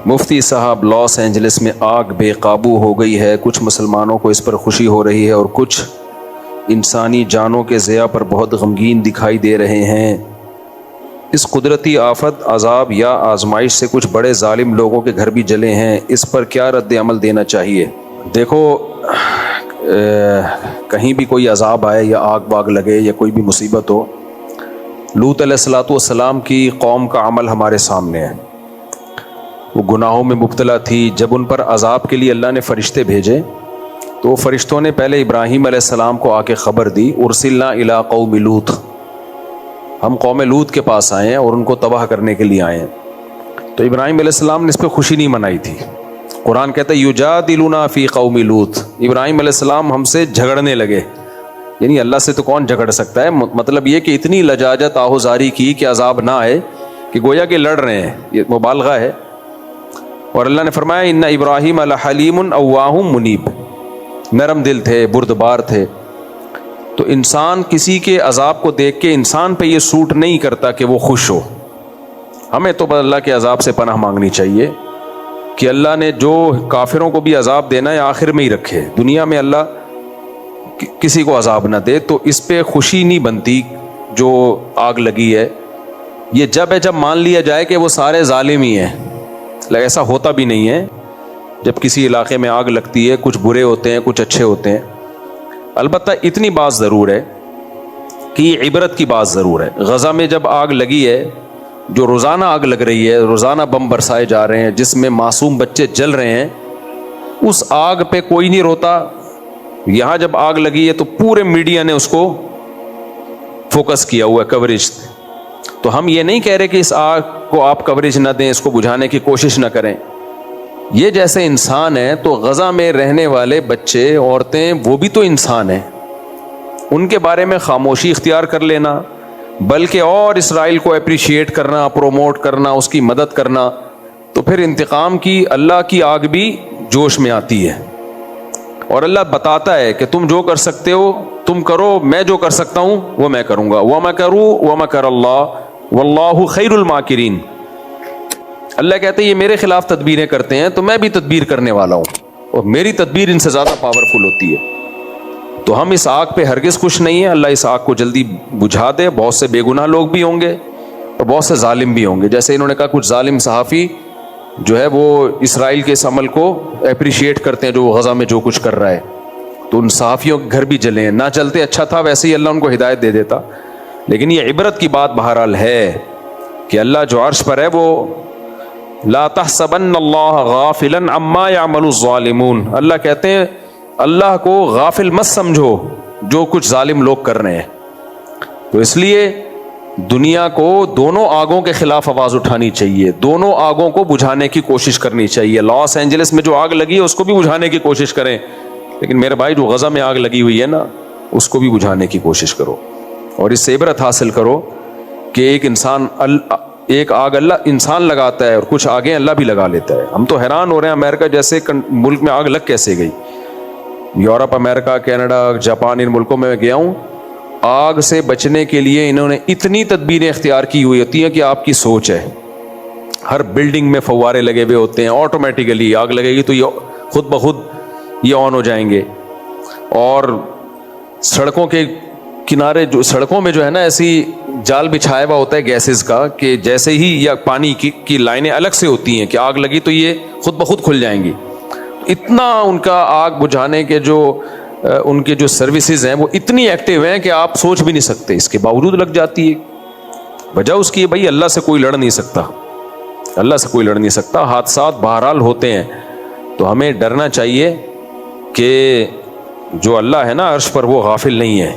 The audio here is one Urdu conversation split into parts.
مفتی صاحب، لاس اینجلس میں آگ بے قابو ہو گئی ہے، کچھ مسلمانوں کو اس پر خوشی ہو رہی ہے اور کچھ انسانی جانوں کے ضیاع پر بہت غمگین دکھائی دے رہے ہیں۔ اس قدرتی آفت، عذاب یا آزمائش سے کچھ بڑے ظالم لوگوں کے گھر بھی جلے ہیں، اس پر کیا رد عمل دینا چاہیے؟ دیکھو، کہیں بھی کوئی عذاب آئے یا آگ واگ لگے یا کوئی بھی مصیبت ہو، لوط علیہ السلام کی قوم کا عمل ہمارے سامنے ہے۔ وہ گناہوں میں مبتلا تھی، جب ان پر عذاب کے لیے اللہ نے فرشتے بھیجے تو وہ فرشتوں نے پہلے ابراہیم علیہ السلام کو آ کے خبر دی، ارسلنا الی قوم لوط، ہم قوم لوط کے پاس آئے ہیں اور ان کو تباہ کرنے کے لیے آئے ہیں۔ تو ابراہیم علیہ السلام نے اس پہ خوشی نہیں منائی تھی۔ قرآن کہتا ہے یجادلنا فی قوم لوط، ابراہیم علیہ السلام ہم سے جھگڑنے لگے، یعنی اللہ سے تو کون جھگڑ سکتا ہے، مطلب یہ کہ اتنی لجاجت آہوزاری کی کہ عذاب نہ آئے، کہ گویا کہ لڑ رہے ہیں، یہ مبالغہ ہے۔ اور اللہ نے فرمایا ان ابراہیم لحلیم اواہ منیب، نرم دل تھے، بردبار تھے۔ تو انسان کسی کے عذاب کو دیکھ کے انسان پہ یہ سوٹ نہیں کرتا کہ وہ خوش ہو۔ ہمیں تو بس اللہ کے عذاب سے پناہ مانگنی چاہیے کہ اللہ نے جو کافروں کو بھی عذاب دینا ہے آخر میں ہی رکھے، دنیا میں اللہ کسی کو عذاب نہ دے۔ تو اس پہ خوشی نہیں بنتی جو آگ لگی ہے، یہ جب مان لیا جائے کہ وہ سارے ظالم ہی ہیں، لیکن ایسا ہوتا بھی نہیں ہے۔ جب کسی علاقے میں آگ لگتی ہے، کچھ برے ہوتے ہیں، کچھ اچھے ہوتے ہیں۔ البتہ اتنی بات ضرور ہے کہ یہ عبرت کی بات ضرور ہے۔ غزہ میں جب آگ لگی ہے، جو روزانہ آگ لگ رہی ہے، روزانہ بم برسائے جا رہے ہیں جس میں معصوم بچے جل رہے ہیں، اس آگ پہ کوئی نہیں روتا۔ یہاں جب آگ لگی ہے تو پورے میڈیا نے اس کو فوکس کیا ہوا ہے، کوریج۔ تو ہم یہ نہیں کہہ رہے کہ اس آگ کو آپ کوریج نہ دیں، اس کو بجھانے کی کوشش نہ کریں۔ یہ جیسے انسان ہیں تو غزہ میں رہنے والے بچے، عورتیں، وہ بھی تو انسان ہیں، ان کے بارے میں خاموشی اختیار کر لینا، بلکہ اور اسرائیل کو اپریشیٹ کرنا، پروموٹ کرنا، اس کی مدد کرنا، تو پھر انتقام کی اللہ کی آگ بھی جوش میں آتی ہے۔ اور اللہ بتاتا ہے کہ تم جو کر سکتے ہو تم کرو، میں جو کر سکتا ہوں وہ میں کروں گا۔ وَمَكَرُوا وَمَكَرَ اللَّهُ وَاللَّهُ خَيْرُ الْمَاكِرِينَ۔ اللہ کہتے ہیں یہ میرے خلاف تدبیریں کرتے ہیں تو میں بھی تدبیر کرنے والا ہوں، اور میری تدبیر ان سے زیادہ پاورفل ہوتی ہے۔ تو ہم اس آگ پہ ہرگز خوش نہیں ہیں۔ اللہ اس آگ کو جلدی بجھا دے۔ بہت سے بے گناہ لوگ بھی ہوں گے اور بہت سے ظالم بھی ہوں گے، جیسے انہوں نے کہا کچھ ظالم صحافی جو ہے وہ اسرائیل کے اس عمل کو اپریشیٹ کرتے ہیں جو غزہ میں جو کچھ کر رہا ہے، تو ان صحافیوں کے گھر بھی جلے ہیں۔ نہ چلتے اچھا تھا، ویسے ہی اللہ ان کو ہدایت دے دیتا۔ لیکن یہ عبرت کی بات بہرحال ہے کہ اللہ جو عرش پر ہے وہ لا تحسبن اللہ غافلا عما يعمل الظالمون، اللہ کہتے ہیں اللہ کو غافل مت سمجھو جو کچھ ظالم لوگ کر رہے ہیں۔ تو اس لیے دنیا کو دونوں آگوں کے خلاف آواز اٹھانی چاہیے، دونوں آگوں کو بجھانے کی کوشش کرنی چاہیے۔ لاس اینجلس میں جو آگ لگی ہے اس کو بھی بجھانے کی کوشش کریں، لیکن میرے بھائی جو غزہ میں آگ لگی ہوئی ہے نا، اس کو بھی بجھانے کی کوشش کرو، اور اس سے عبرت حاصل کرو کہ ایک آگ اللہ انسان لگاتا ہے اور کچھ آگیں اللہ بھی لگا لیتا ہے۔ ہم تو حیران ہو رہے ہیں امریکہ جیسے ملک میں آگ لگ کیسے گئی۔ یورپ، امریکہ، کینیڈا، جاپان، ان ملکوں میں گیا ہوں، آگ سے بچنے کے لیے انہوں نے اتنی تدبیریں اختیار کی ہوئی ہوتی ہیں کہ آپ کی سوچ ہے۔ ہر بلڈنگ میں فوارے لگے ہوئے ہوتے ہیں، آٹومیٹیکلی آگ لگے گی تو یہ خود بخود یہ آن ہو جائیں گے۔ اور سڑکوں کے کنارے، جو سڑکوں میں جو ہے نا ایسی جال بچھایا ہوا ہوتا ہے گیسز کا، کہ جیسے ہی یا پانی کی لائنیں الگ سے ہوتی ہیں کہ آگ لگی تو یہ خود بخود کھل جائیں گی۔ اتنا ان کا آگ بجھانے کے جو ان کے جو سروسز ہیں وہ اتنی ایکٹیو ہیں کہ آپ سوچ بھی نہیں سکتے، اس کے باوجود لگ جاتی ہے۔ وجہ اس کی ہے بھائی اللہ سے کوئی لڑ نہیں سکتا، اللہ سے کوئی لڑ نہیں سکتا۔ حادثات بہرحال ہوتے ہیں، تو ہمیں ڈرنا چاہیے کہ جو اللہ ہے نا عرش پر وہ غافل نہیں ہے۔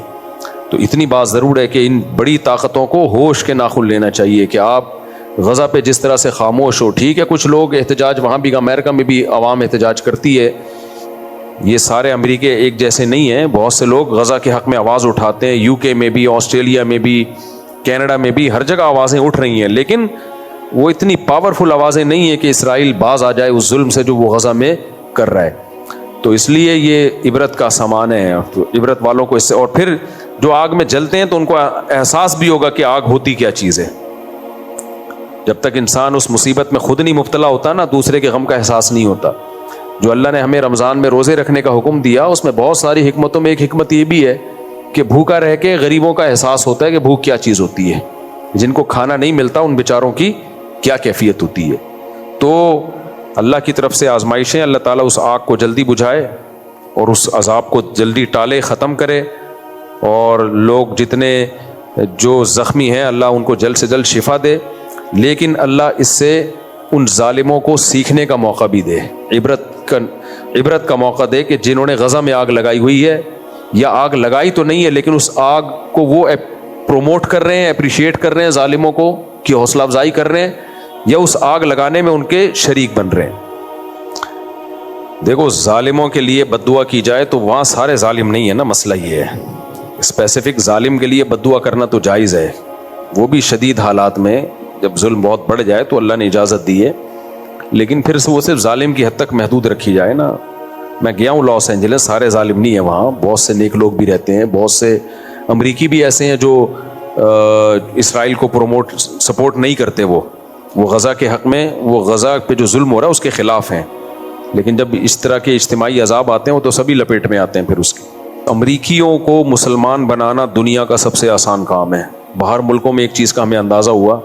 تو اتنی بات ضرور ہے کہ ان بڑی طاقتوں کو ہوش کے ناخن لینا چاہیے کہ آپ غزہ پہ جس طرح سے خاموش ہو۔ ٹھیک ہے کچھ لوگ احتجاج، وہاں بھی امریکہ میں بھی عوام احتجاج کرتی ہے، یہ سارے امریکے ایک جیسے نہیں ہیں، بہت سے لوگ غزہ کے حق میں آواز اٹھاتے ہیں، یو کے میں بھی، آسٹریلیا میں بھی، کینیڈا میں بھی، ہر جگہ آوازیں اٹھ رہی ہیں، لیکن وہ اتنی پاورفل آوازیں نہیں ہیں کہ اسرائیل باز آ جائے اس ظلم سے جو وہ غزہ میں کر رہا ہے۔ تو اس لیے یہ عبرت کا سامان ہے، تو عبرت والوں کو اس سے، اور پھر جو آگ میں جلتے ہیں تو ان کو احساس بھی ہوگا کہ آگ ہوتی کیا چیز ہے۔ جب تک انسان اس مصیبت میں خود نہیں مبتلا ہوتا نا، دوسرے کے غم کا احساس نہیں ہوتا. جو اللہ نے ہمیں رمضان میں روزے رکھنے کا حکم دیا اس میں بہت ساری حکمتوں میں ایک حکمت یہ بھی ہے کہ بھوکا رہ کے غریبوں کا احساس ہوتا ہے کہ بھوک کیا چیز ہوتی ہے. جن کو کھانا نہیں ملتا ان بیچاروں کی کیا کیفیت ہوتی ہے. تو اللہ کی طرف سے آزمائشیں، اللہ تعالیٰ اس آگ کو جلدی بجھائے اور اس عذاب کو جلدی ٹالے، ختم کرے، اور لوگ جتنے جو زخمی ہیں اللہ ان کو جلد سے جلد شفا دے. لیکن اللہ اس سے ان ظالموں کو سیکھنے کا موقع بھی دے، عبرت کا موقع دے کہ جنہوں نے غزہ میں آگ لگائی ہوئی ہے، یا آگ لگائی تو نہیں ہے لیکن اس آگ کو وہ پروموٹ کر رہے ہیں، اپریشیٹ کر رہے ہیں ظالموں کو کی حوصلہ افزائی کر رہے ہیں، یا اس آگ لگانے میں ان کے شریک بن رہے ہیں. دیکھو ظالموں کے لیے بد دعا کی جائے تو وہاں سارے ظالم نہیں ہے نا، مسئلہ یہ ہے. اسپیسیفک ظالم کے لیے بد دعا کرنا تو جائز ہے، وہ بھی شدید حالات میں جب ظلم بہت بڑھ جائے تو اللہ نے اجازت دی ہے، لیکن پھر وہ صرف ظالم کی حد تک محدود رکھی جائے نا. میں گیا ہوں لاس اینجلس، سارے ظالم نہیں ہیں وہاں، بہت سے نیک لوگ بھی رہتے ہیں، بہت سے امریکی بھی ایسے ہیں جو اسرائیل کو سپورٹ نہیں کرتے، وہ غزہ کے حق میں، وہ غزہ پہ جو ظلم ہو رہا ہے اس کے خلاف ہیں. لیکن جب اس طرح کے اجتماعی عذاب آتے ہیں وہ تو سبھی لپیٹ میں آتے ہیں پھر اس کے. امریکیوں کو مسلمان بنانا دنیا کا سب سے آسان کام ہے. باہر ملکوں میں ایک چیز کا ہمیں اندازہ ہوا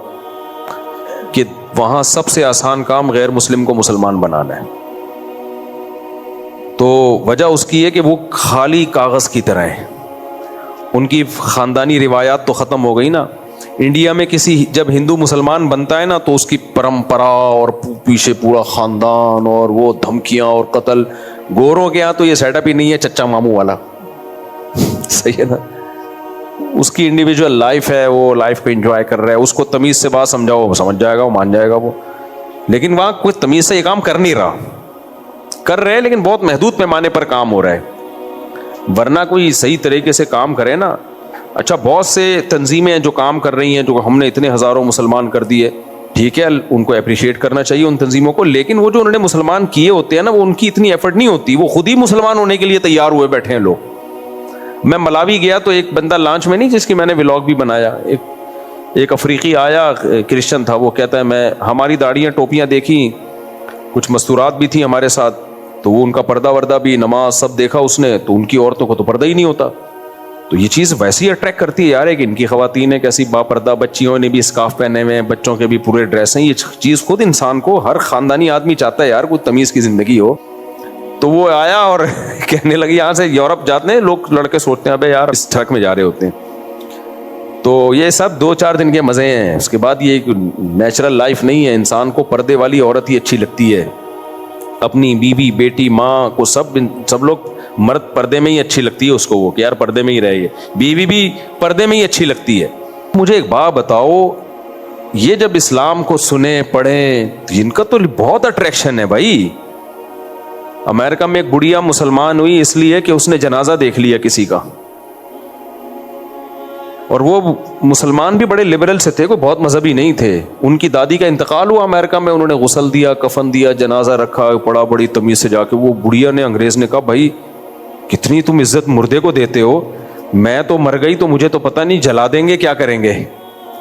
کہ وہاں سب سے آسان کام غیر مسلم کو مسلمان بنانا ہے. تو وجہ اس کی ہے کہ وہ خالی کاغذ کی طرح ہیں، ان کی خاندانی روایات تو ختم ہو گئی نا. انڈیا میں جب ہندو مسلمان بنتا ہے نا تو اس کی پرمپرا اور پیچھے پورا خاندان اور وہ دھمکیاں اور قتل. گوروں کے یہاں تو یہ سیٹ اپ ہی نہیں ہے، چچا ماموں والا. صحیح ہے نا، اس کی انڈیویجول لائف ہے، وہ لائف کو انجوائے کر رہا ہے، اس کو تمیز سے بات سمجھاؤ وہ سمجھ جائے گا، وہ مان جائے گا وہ. لیکن وہاں کوئی تمیز سے یہ کام کر نہیں رہا، کر رہے لیکن بہت محدود پیمانے پر کام ہو رہا ہے. ورنہ کوئی صحیح طریقے سے کام کرے نا. اچھا بہت سے تنظیمیں ہیں جو کام کر رہی ہیں، جو ہم نے اتنے ہزاروں مسلمان کر دیے، ٹھیک ہے ان کو اپریشیٹ کرنا چاہیے ان تنظیموں کو، لیکن وہ جو انہوں نے مسلمان کیے ہوتے ہیں نا، وہ ان کی اتنی ایفرٹ نہیں ہوتی، وہ خود ہی مسلمان ہونے کے لیے تیار ہوئے بیٹھے ہیں لوگ. میں ملاوی گیا تو ایک بندہ لانچ میں نہیں، جس کی میں نے ولاگ بھی بنایا، ایک افریقی آیا، کرسچن تھا، وہ کہتا ہے میں ہماری داڑیاں ٹوپیاں دیکھی، کچھ مستورات بھی تھیں ہمارے ساتھ، تو وہ ان کا پردہ وردہ بھی، نماز سب دیکھا اس نے، تو ان کی عورتوں کو تو پردہ ہی نہیں ہوتا. تو یہ چیز ویسی اٹریکٹ کرتی ہے یار، کہ ان کی خواتین ہیں کیسی با پردہ، بچیوں نے بھی اسکارف پہنے ہوئے ہیں، بچوں کے بھی پورے ڈریس ہیں. یہ چیز خود انسان کو، ہر خاندانی آدمی چاہتا ہے یار کوئی تمیز کی زندگی ہو. تو وہ آیا اور کہنے لگی یہاں سے یورپ جاتے ہیں لوگ، لڑکے سوچتے ہیں ابے یار اس ٹرک میں جا رہے ہوتے ہیں. تو یہ سب 2-4 دن کے مزے ہیں، اس کے بعد یہ ایک نیچرل لائف نہیں ہے. انسان کو پردے والی عورت ہی اچھی لگتی ہے، اپنی بیوی بیٹی ماں کو سب لوگ، مرد پردے میں ہی اچھی لگتی ہے اس کو، وہ کہ یار پردے میں ہی رہے گے، بیوی بھی پردے میں ہی اچھی لگتی ہے. مجھے ایک بات بتاؤ، یہ جب اسلام کو سنیں پڑھیں، ان کا تو بہت اٹریکشن ہے بھائی. امریکہ میں ایک بڑھیا مسلمان ہوئی اس لیے کہ اس نے جنازہ دیکھ لیا کسی کا، اور وہ مسلمان بھی بڑے لبرل سے تھے، کوئی بہت مذہبی نہیں تھے. ان کی دادی کا انتقال ہوا امریکہ میں، انہوں نے غسل دیا، کفن دیا، جنازہ رکھا، پڑا بڑی تمیز سے جا کے. وہ بڑھیا نے، انگریز نے کہا بھائی کتنی تم عزت مردے کو دیتے ہو، میں تو مر گئی تو مجھے تو پتہ نہیں، جلا دیں گے کیا کریں گے،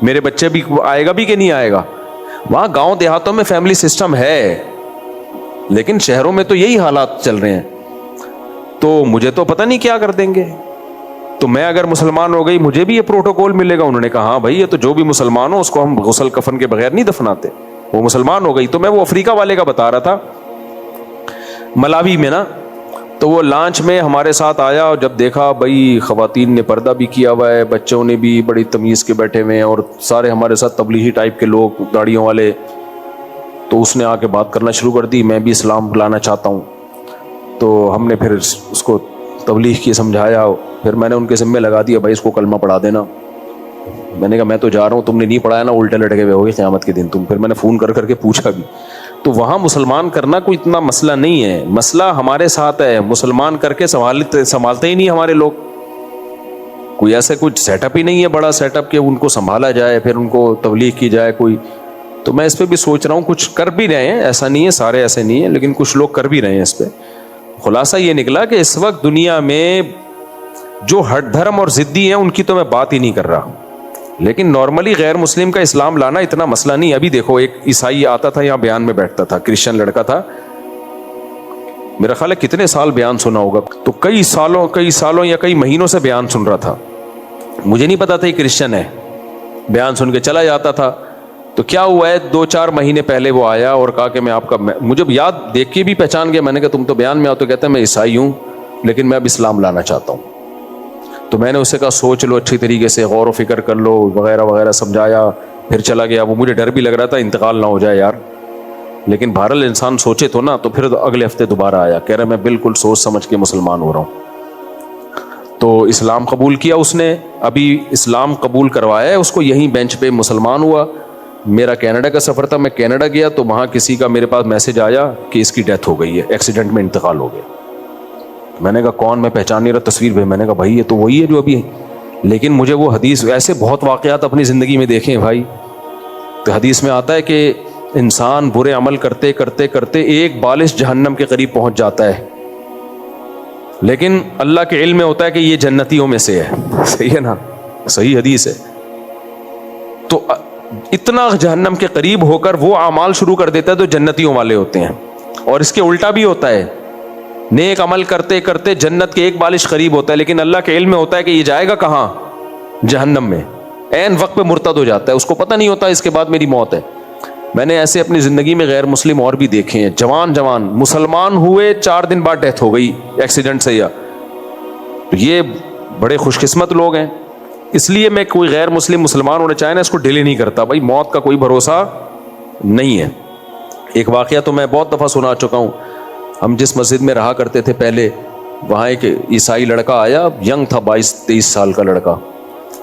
میرے بچے بھی آئے گا بھی کہ نہیں آئے گا. وہاں گاؤں دیہاتوں میں فیملی سسٹم ہے، لیکن شہروں میں تو یہی حالات چل رہے ہیں. تو مجھے تو پتہ نہیں کیا کر دیں گے. تو میں اگر مسلمان ہو گئی مجھے بھی یہ پروٹوکول ملے گا. انہوں نے کہا ہاں بھائی یہ تو جو بھی مسلمان ہو اس کو ہم غسل کفن کے بغیر نہیں دفناتے. وہ مسلمان ہو گئی. تو میں وہ افریقہ والے کا بتا رہا تھا، ملاوی میں نا. تو وہ لانچ میں ہمارے ساتھ آیا، اور جب دیکھا بھائی خواتین نے پردہ بھی کیا ہوا ہے، بچوں نے بھی بڑی تمیز کے بیٹھے ہوئے ہیں، اور سارے ہمارے ساتھ تبلیغی ٹائپ کے لوگ، داڑیوں والے. تو اس نے آ کے بات کرنا شروع کر دی، میں بھی اسلام لانا چاہتا ہوں. تو ہم نے پھر اس کو تبلیغ کی سمجھایا. پھر میں نے ان کے ذمہ لگا دیا بھائی اس کو کلمہ پڑھا دینا. میں نے کہا میں تو جا رہا ہوں، تم نے نہیں پڑھایا نا الٹے لٹکے ہوئے ہوگے قیامت کے دن تم. پھر میں نے فون کر کے پوچھا بھی. تو وہاں مسلمان کرنا کوئی اتنا مسئلہ نہیں ہے، مسئلہ ہمارے ساتھ ہے. مسلمان کر کے سنبھالتے ہی نہیں ہمارے لوگ. کوئی ایسا کچھ سیٹ اپ ہی نہیں ہے بڑا سیٹ اپ کہ ان کو سنبھالا جائے، پھر ان کو تبلیغ کی جائے کوئی. تو میں اس پہ بھی سوچ رہا ہوں، کچھ کر بھی رہے ہیں، ایسا نہیں ہے سارے ایسے نہیں ہیں، لیکن کچھ لوگ کر بھی رہے ہیں اس پہ. خلاصہ یہ نکلا کہ اس وقت دنیا میں جو ہٹ دھرم اور ضدی ہیں ان کی تو میں بات ہی نہیں کر رہا. لیکن نارملی غیر مسلم کا اسلام لانا اتنا مسئلہ نہیں. ابھی دیکھو ایک عیسائی آتا تھا یہاں بیان میں بیٹھتا تھا, کرسچن لڑکا تھا, میرا خیال ہے کتنے سال بیان سنا ہوگا, تو کئی سالوں یا کئی مہینوں سے بیان سن رہا تھا. مجھے نہیں پتا تھا یہ کرسچن ہے, بیان سن کے چلا جاتا تھا. تو کیا ہوا ہے 2-4 مہینے پہلے وہ آیا اور کہا کہ میں آپ کا, مجھے یاد دیکھ کے بھی پہچان گیا. میں نے کہا تم تو بیان میں آؤ, تو کہتا ہے میں عیسائی ہوں لیکن میں اب اسلام لانا چاہتا ہوں. تو میں نے اسے کہا سوچ لو اچھی طریقے سے, غور و فکر کر لو وغیرہ وغیرہ, سمجھایا, پھر چلا گیا. وہ مجھے ڈر بھی لگ رہا تھا انتقال نہ ہو جائے یار, لیکن بہرحال انسان سوچے تو نا. تو پھر اگلے ہفتے دوبارہ آیا, کہہ رہا میں بالکل سوچ سمجھ کے مسلمان ہو رہا ہوں. تو اسلام قبول کیا اس نے, ابھی اسلام قبول کروایا ہے اس کو, یہیں بینچ پہ مسلمان ہوا. میرا کینیڈا کا سفر تھا, میں کینیڈا گیا تو وہاں کسی کا میرے پاس میسج آیا کہ اس کی ڈیتھ ہو گئی ہے, ایکسیڈنٹ میں انتقال ہو گیا. میں نے کہا کون, میں پہچان نہیں رہا, تصویر بھی. میں نے کہا بھائی یہ تو وہی ہے جو ابھی ہے. لیکن مجھے وہ حدیث, ایسے بہت واقعات اپنی زندگی میں دیکھے ہیں بھائی. تو حدیث میں آتا ہے کہ انسان برے عمل کرتے کرتے کرتے ایک بالش جہنم کے قریب پہنچ جاتا ہے, لیکن اللہ کے علم میں ہوتا ہے کہ یہ جنتیوں میں سے ہے. صحیح ہے نا, صحیح حدیث ہے. تو اتنا جہنم کے قریب ہو کر وہ اعمال شروع کر دیتا ہے تو جنتیوں والے ہوتے ہیں. اور اس کے الٹا بھی ہوتا ہے, نیک عمل کرتے کرتے جنت کے ایک بالش قریب ہوتا ہے, لیکن اللہ کے علم میں ہوتا ہے کہ یہ جائے گا کہاں, جہنم میں. عین وقت پہ مرتد ہو جاتا ہے, اس کو پتہ نہیں ہوتا اس کے بعد میری موت ہے. میں نے ایسے اپنی زندگی میں غیر مسلم اور بھی دیکھے ہیں, جوان مسلمان ہوئے 4 دن بعد ڈیتھ ہو گئی ایکسیڈنٹ سے. یا تو یہ بڑے خوش قسمت لوگ ہیں. اس لیے میں کوئی غیر مسلم مسلمان ہونا چاہے نا, اس کو ڈیلے نہیں کرتا بھائی, موت کا کوئی بھروسہ نہیں ہے. ایک واقعہ تو میں بہت دفعہ سنا چکا ہوں. ہم جس مسجد میں رہا کرتے تھے پہلے, وہاں ایک عیسائی لڑکا آیا, ینگ تھا, 22-23 سال کا لڑکا,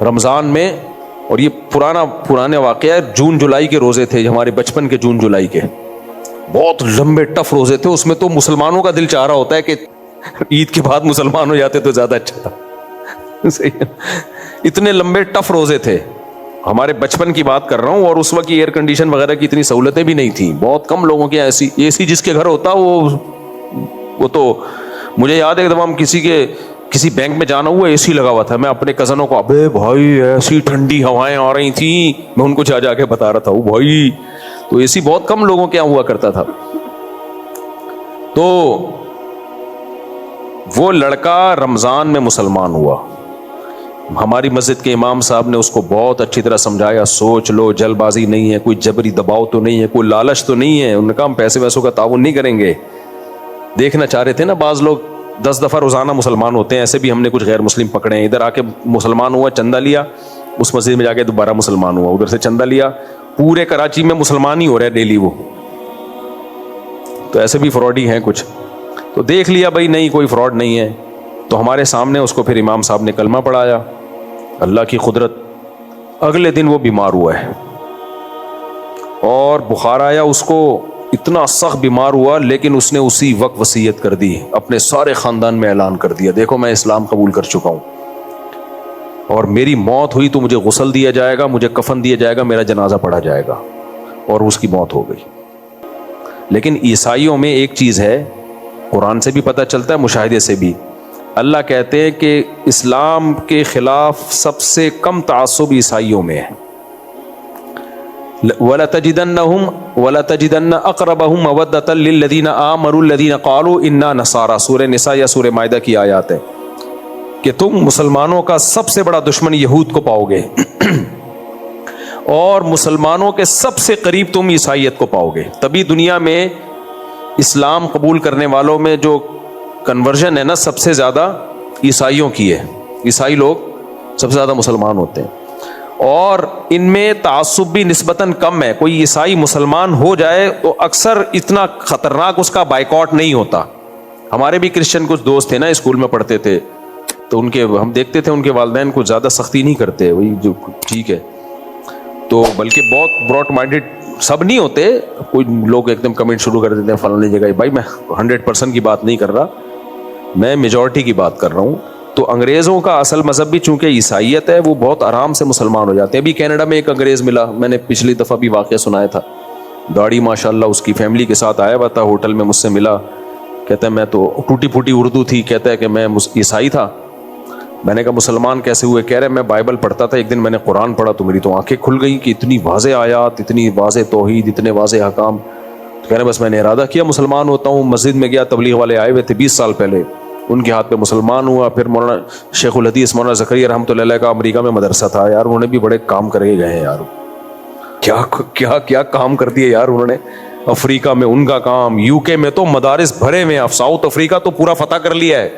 رمضان میں. اور یہ پرانے واقعہ ہے, جون جولائی کے روزے تھے ہمارے بچپن کے, جون جولائی کے بہت لمبے ٹف روزے تھے. اس میں تو مسلمانوں کا دل چاہ رہا ہوتا ہے کہ عید کے بعد مسلمان ہو جاتے تو زیادہ اچھا تھا. اتنے لمبے ٹف روزے تھے, ہمارے بچپن کی بات کر رہا ہوں. اور اس وقت ایئر کنڈیشن وغیرہ کی اتنی سہولتیں بھی نہیں تھیں, بہت کم لوگوں کے ایسی اے سی جس کے گھر ہوتا وہ تو. مجھے یاد ہے ایک دفعہ ہم کسی بینک میں جانا ہوا, اے سی لگا ہوا تھا. میں اپنے کزنوں کو, ابے بھائی ایسی ٹھنڈی ہوائیں آ رہی تھیں, میں ان کو جا کے بتا رہا تھا او بھائی. تو اے سی بہت کم لوگوں کے یہاں ہوا کرتا تھا. تو وہ لڑکا رمضان میں مسلمان ہوا. ہماری مسجد کے امام صاحب نے اس کو بہت اچھی طرح سمجھایا, سوچ لو, جلد بازی نہیں ہے, کوئی جبری دباؤ تو نہیں ہے, کوئی لالچ تو نہیں ہے. انہوں نے کہا ہم پیسے ویسوں کا تعاون نہیں کریں گے. دیکھنا چاہ رہے تھے نا, بعض لوگ 10 دفعہ روزانہ مسلمان ہوتے ہیں, ایسے بھی ہم نے کچھ غیر مسلم پکڑے ہیں. ادھر آ کے مسلمان ہوا, چندہ لیا, اس مسجد میں جا کے دوبارہ مسلمان ہوا, ادھر سے چندہ لیا. پورے کراچی میں مسلمان ہی ہو رہے ہیں ڈیلی وہ. تو ایسے بھی فراڈی ہیں کچھ. تو دیکھ لیا بھائی نہیں کوئی فراڈ نہیں ہے. تو ہمارے سامنے اس کو پھر امام صاحب نے کلمہ پڑھایا. اللہ کی قدرت, اگلے دن وہ بیمار ہوا ہے اور بخار آیا اس کو, اتنا سخت بیمار ہوا. لیکن اس نے اسی وقت وصیت کر دی, اپنے سارے خاندان میں اعلان کر دیا, دیکھو میں اسلام قبول کر چکا ہوں, اور میری موت ہوئی تو مجھے غسل دیا جائے گا, مجھے کفن دیا جائے گا, میرا جنازہ پڑھا جائے گا. اور اس کی موت ہو گئی. لیکن عیسائیوں میں ایک چیز ہے, قرآن سے بھی پتہ چلتا ہے, مشاہدے سے بھی. اللہ کہتے ہیں کہ اسلام کے خلاف سب سے کم تعصب عیسائیوں میں ہے. وَلَتَجِدَنَّ أَقْرَبَهُمْ مَوَدَّةً لِلَّذِينَ آمَنُوا الَّذِينَ قَالُوا إِنَّا نَصَارَىٰ. سورہ نساء یا سورہ مائدہ کی آیات ہے کہ تم مسلمانوں کا سب سے بڑا دشمن یہود کو پاؤ گے اور مسلمانوں کے سب سے قریب تم عیسائیت کو پاؤ گے. تبھی دنیا میں اسلام قبول کرنے والوں میں جو کنورژن ہے نا, سب سے زیادہ عیسائیوں کی ہے. عیسائی لوگ سب سے زیادہ مسلمان ہوتے ہیں, اور ان میں تعصب بھی نسبتاً کم ہے. کوئی عیسائی مسلمان ہو جائے تو اکثر اتنا خطرناک اس کا بائیکاٹ نہیں ہوتا. ہمارے بھی کرسچن کچھ دوست تھے نا, اسکول میں پڑھتے تھے, تو ان کے ہم دیکھتے تھے ان کے والدین کو زیادہ سختی نہیں کرتے, وہی جو ٹھیک ہے. تو بلکہ بہت براڈ مائنڈیڈ سب نہیں ہوتے, کوئی لوگ ایک دم کمنٹ شروع کر دیتے ہیں فلاں جگہ. بھائی میں 100% کی بات نہیں کر رہا, میں میجورٹی کی بات کر رہا ہوں. تو انگریزوں کا اصل مذہب بھی چونکہ عیسائیت ہے, وہ بہت آرام سے مسلمان ہو جاتے ہیں. ابھی کینیڈا میں ایک انگریز ملا, میں نے پچھلی دفعہ بھی واقعہ سنایا تھا, داڑھی ماشاءاللہ, اس کی فیملی کے ساتھ آیا ہوا تھا, ہوٹل میں مجھ سے ملا, کہتا ہے میں تو ٹوٹی پھوٹی اردو تھی, کہتا ہے کہ میں عیسائی تھا, میں نے کہا مسلمان کیسے ہوئے؟ کہہ رہے میں بائبل پڑھتا تھا, ایک دن میں نے قرآن پڑھا تو میری تو آنکھیں کھل گئی کہ اتنی واضح آیات, اتنی واضح توحید, اتنے واضح احکام. تو کہہ رہے بس میں نے ارادہ کیا مسلمان ہوتا ہوں. مسجد میں گیا, تبلیغ والے آئے ہوئے تھے 20 سال پہلے, ان کے ہاتھ پہ مسلمان ہوا. پھر مولانا شیخ الحدیث مولانا زکریا رحمۃ اللہ علیہ کا امریکہ میں مدرسہ تھا یار, انہوں نے بھی بڑے کام کرے گئے ہیں یار. کیا کیا کیا کام کر دیے یار انہوں نے. افریقہ میں ان کا کام, یو کے میں تو مدارس بھرے ہوئے ہیں. ساؤتھ افریقہ تو پورا فتح کر لیا ہے.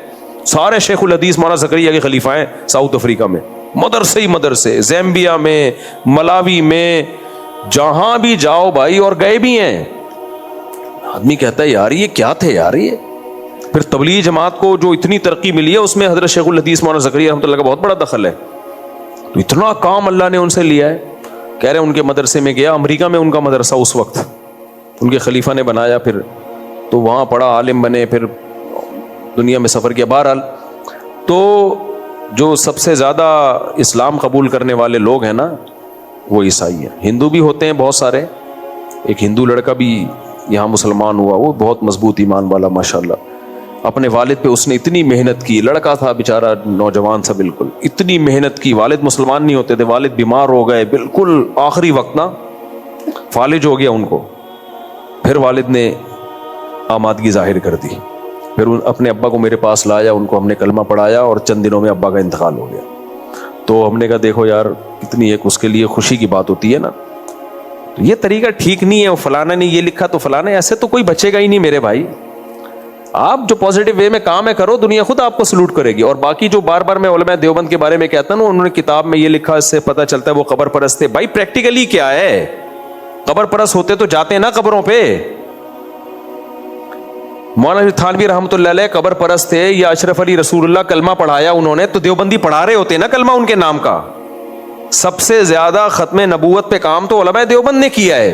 سارے شیخ الحدیث مولانا زکریا کے خلیفہ ہیں ساؤتھ افریقہ میں, مدرسے ہی مدرسے. زیمبیا میں, ملاوی میں, جہاں بھی جاؤ بھائی, اور گئے بھی ہیں. آدمی کہتا ہے یار یہ کیا تھے یار یہ. پھر تبلیغ جماعت کو جو اتنی ترقی ملی ہے اس میں حضرت شیخ الحدیث مولانا زکریا رحمۃ اللہ کا بہت بڑا دخل ہے. تو اتنا کام اللہ نے ان سے لیا ہے. کہہ رہے ان کے مدرسے میں گیا, امریکہ میں ان کا مدرسہ اس وقت ان کے خلیفہ نے بنایا, پھر تو وہاں پڑھا, عالم بنے, پھر دنیا میں سفر کیا. بہرحال تو جو سب سے زیادہ اسلام قبول کرنے والے لوگ ہیں نا وہ عیسائی ہیں. ہندو بھی ہوتے ہیں بہت سارے. ایک ہندو لڑکا بھی یہاں مسلمان ہوا, وہ بہت مضبوط ایمان والا ماشاءاللہ. اپنے والد پہ اس نے اتنی محنت کی, لڑکا تھا بیچارہ نوجوان سا بالکل, اتنی محنت کی. والد مسلمان نہیں ہوتے تھے, والد بیمار ہو گئے بالکل آخری وقت نا, فالج ہو گیا ان کو. پھر والد نے آمادگی ظاہر کر دی, پھر اپنے ابا کو میرے پاس لایا, ان کو ہم نے کلمہ پڑھایا اور چند دنوں میں ابا کا انتقال ہو گیا. تو ہم نے کہا دیکھو یار اتنی ایک اس کے لیے خوشی کی بات ہوتی ہے نا, تو یہ طریقہ ٹھیک نہیں ہے. فلانا نے یہ لکھا تو فلانا, ایسے تو کوئی بچے گا ہی نہیں میرے بھائی. آپ جو پازیٹیو وے میں کام ہے کرو, دنیا خود آپ کو سلوٹ کرے گی. اور باقی جو بار بار میں علماء دیوبند کے بارے میں کہتا ہوں, انہوں نے کتاب میں یہ لکھا, اس سے پتہ چلتا ہے وہ قبر پرست تھے. بھائی پریکٹیکلی کیا ہے, قبر پرست ہوتے تو جاتے نا قبروں پہ. مولانا تھانوی رحمۃ اللہ علیہ قبر پرست تھے, یا اشرف علی رسول اللہ کلمہ پڑھایا انہوں نے, تو دیوبندی پڑھا رہے ہوتے نا کلمہ ان کے نام کا. سب سے زیادہ ختم نبوت پہ کام تو علماء دیوبند نے کیا ہے,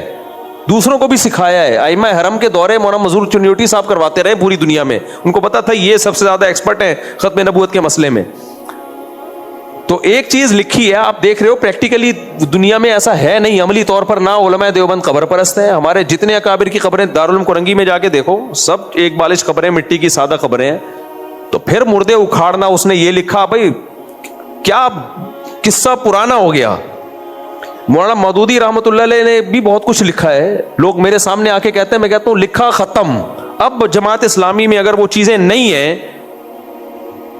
دوسروں کو بھی سکھایا ہے. ائمہ حرم کے دورے مولانا مظہور چنیوٹی صاحب کرواتے رہے پوری دنیا میں, ان کو پتا تھا یہ سب سے زیادہ ایکسپرٹ ہیں ختم نبوت کے مسئلے میں. تو ایک چیز لکھی ہے, آپ دیکھ رہے ہو پریکٹیکلی دنیا میں ایسا ہے نہیں عملی طور پر نہ علماء دیوبند قبر پرست ہیں. ہمارے جتنے اکابر کی قبریں دارالعلوم کورنگی میں جا کے دیکھو, سب ایک بالش قبریں, مٹی کی سادہ قبریں ہیں. تو پھر مردے اکھاڑنا, اس نے یہ لکھا, بھائی کیا قصہ پرانا ہو گیا. مولانا مودودی رحمۃ اللہ علیہ نے بھی بہت کچھ لکھا ہے. لوگ میرے سامنے آ کے کہتے ہیں, میں کہتا ہوں لکھا ختم. اب جماعت اسلامی میں اگر وہ چیزیں نہیں ہیں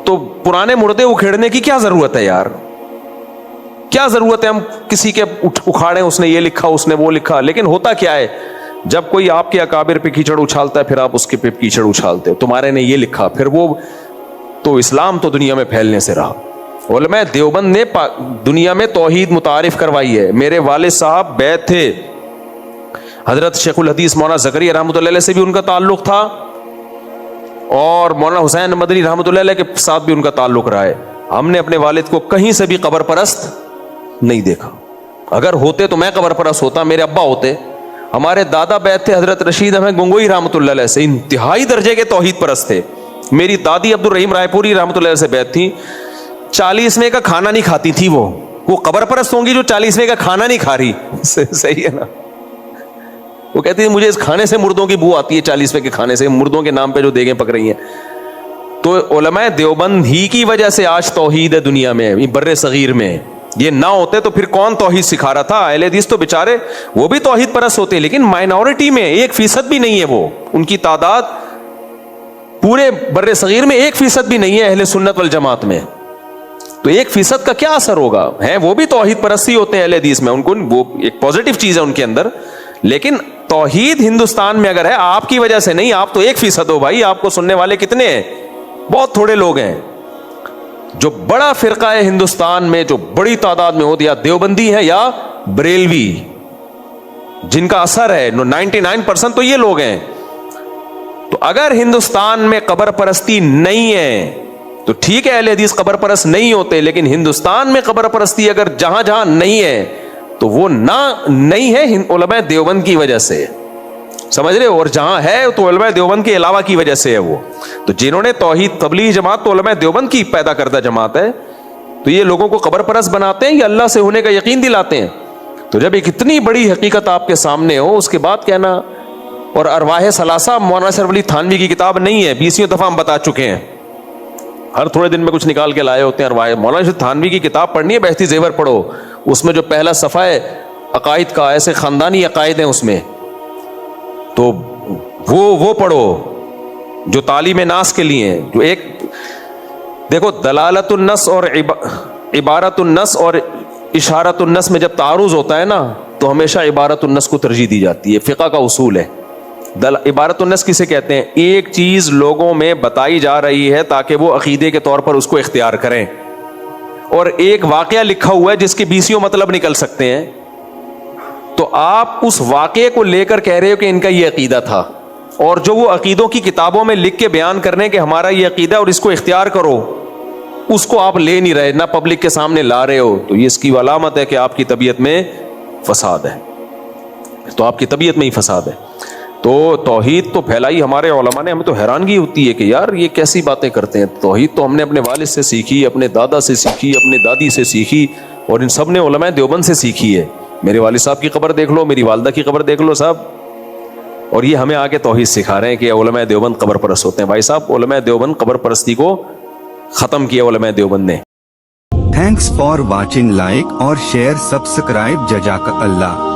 تو پرانے مردے اکھیڑنے کی کیا ضرورت ہے یار, کیا ضرورت ہے ہم کسی کے اکھاڑیں, اس نے یہ لکھا, اس نے وہ لکھا. لیکن ہوتا کیا ہے, جب کوئی آپ کے اکابر پہ کیچڑ اچھالتا ہے پھر آپ اس کے پہ کیچڑ اچھالتے ہو. تمہارے نے یہ لکھا, پھر وہ تو اسلام تو دنیا میں پھیلنے سے رہا. علماء دیوبند نے دنیا میں توحید متعارف کروائی ہے. میرے والد صاحب بیعت تھے حضرت شیخ الحدیث مولانا زکریا رحمۃ اللہ علیہ سے بھی ان کا تعلق تھا, اور مولانا حسین مدنی رحمۃ اللہ علیہ کے ساتھ بھی ان کا تعلق رہا ہے. ہم نے اپنے والد کو کہیں سے بھی قبر پرست نہیں دیکھا. اگر ہوتے تو میں قبر پرست ہوتا, میرے ابا ہوتے. ہمارے دادا بیعت تھے حضرت رشید احمد گنگوئی رحمۃ اللہ علیہ سے, انتہائی درجے کے توحید پرست تھے. میری دادی عبد الرحیم رائے پوری رحمۃ اللہ علیہ سے بیعت تھی. 40ویں کا کھانا نہیں کھاتی تھی. وہ قبر پرست ہوں گی جو 40ویں کا کھانا نہیں کھا رہی. صحیح ہے نا. وہ کہتی ہے مجھے اس کھانے سے مردوں کی بو آتی ہے, 40ویں کے کھانے سے, مردوں کے نام پہ جو دیگیں پک رہی ہیں. تو علماء دیوبند ہی کی وجہ سے آج توحید ہے دنیا میں, بر صغیر میں. یہ نہ ہوتے تو پھر کون توحید سکھا رہا تھا. اہل حدیث تو بیچارے وہ بھی توحید پرست ہوتے, لیکن مائنورٹی میں 1% بھی نہیں ہے. وہ ان کی تعداد پورے بر صغیر میں 1% بھی نہیں ہے اہل سنت والجماعت میں. تو 1% کا کیا اثر ہوگا. ہیں وہ بھی توحید پرستی ہوتے ہیں اہل حدیث میں, ان کو وہ ایک پازیٹیو چیز ہے ان کے اندر. لیکن توحید ہندوستان میں اگر ہے, آپ کی وجہ سے نہیں. آپ تو 1% ہو بھائی, آپ کو سننے والے کتنے ہیں, بہت تھوڑے لوگ ہیں. جو بڑا فرقہ ہے ہندوستان میں, جو بڑی تعداد میں ہو, یا دیوبندی ہے یا بریلوی, جن کا اثر ہے 99% تو یہ لوگ ہیں. تو اگر ہندوستان میں قبر پرستی نہیں ہے تو ٹھیک ہے, اہل حدیث قبر پرست نہیں ہوتے, لیکن ہندوستان میں قبر پرستی اگر جہاں جہاں نہیں ہے تو وہ نہیں ہے علماء دیوبند کی وجہ سے, سمجھ رہے ہو. اور جہاں ہے تو علماء دیوبند کے علاوہ کی وجہ سے ہے وہ. تو جنہوں نے توحید تبلیغ جماعت تو علماء دیوبند کی پیدا کردہ جماعت ہے. تو یہ لوگوں کو قبر پرست بناتے ہیں یا اللہ سے ہونے کا یقین دلاتے ہیں. تو جب ایک اتنی بڑی حقیقت آپ کے سامنے ہو, اس کے بعد کہنا. اور ارواح ثلاثہ مولانا اشرف علی تھانوی کی کتاب نہیں ہے, 20ویں دفعہ ہم بتا چکے ہیں. ہر تھوڑے دن میں کچھ نکال کے لائے ہوتے ہیں. اور مولانا رشید تھانوی کی کتاب پڑھنی ہے بہشتی زیور پڑھو, اس میں جو پہلا صفحہ ہے عقائد کا, ایسے خاندانی عقائد ہیں اس میں, تو وہ پڑھو جو تعلیم ناس کے لیے ہیں. جو ایک دیکھو دلالت النص اور عبارت النص اور اشارت النص میں جب تعارض ہوتا ہے نا تو ہمیشہ عبارت النص کو ترجیح دی جاتی ہے. فقہ کا اصول ہے. عبارت النص کسے کہتے ہیں؟ ایک چیز لوگوں میں بتائی جا رہی ہے تاکہ وہ عقیدے کے طور پر اس کو اختیار کریں, اور ایک واقعہ لکھا ہوا ہے جس کے 20 مطلب نکل سکتے ہیں, تو آپ اس واقعے کو لے کر کہہ رہے ہو کہ ان کا یہ عقیدہ تھا, اور جو وہ عقیدوں کی کتابوں میں لکھ کے بیان کرنے کہ ہمارا یہ عقیدہ اور اس کو اختیار کرو, اس کو آپ لے نہیں رہے, نہ پبلک کے سامنے لا رہے ہو, تو یہ اس کی علامت ہے کہ آپ کی طبیعت میں فساد ہے. تو آپ کی طبیعت میں ہی فساد ہے. تو توحید تو پھیلائی ہمارے علماء نے. ہمیں تو حیرانگی ہوتی ہے کہ یار یہ کیسی باتیں کرتے ہیں. توحید تو ہم نے اپنے والد سے سیکھی, اپنے دادا سے سیکھی, اپنے دادی سے سیکھی, اور ان سب نے علماء دیوبند سے سیکھی ہے. میرے والد صاحب کی قبر دیکھ لو, میری والدہ کی قبر دیکھ لو صاحب, اور یہ ہمیں آگے توحید سکھا رہے ہیں کہ علماء دیوبند قبر پرست ہوتے ہیں. بھائی صاحب علماء دیوبند قبر پرستی کو ختم کیا علماء دیوبند نے. Thanks for watching. لائک اور شیئر سبسکرائب. جزاک اللہ.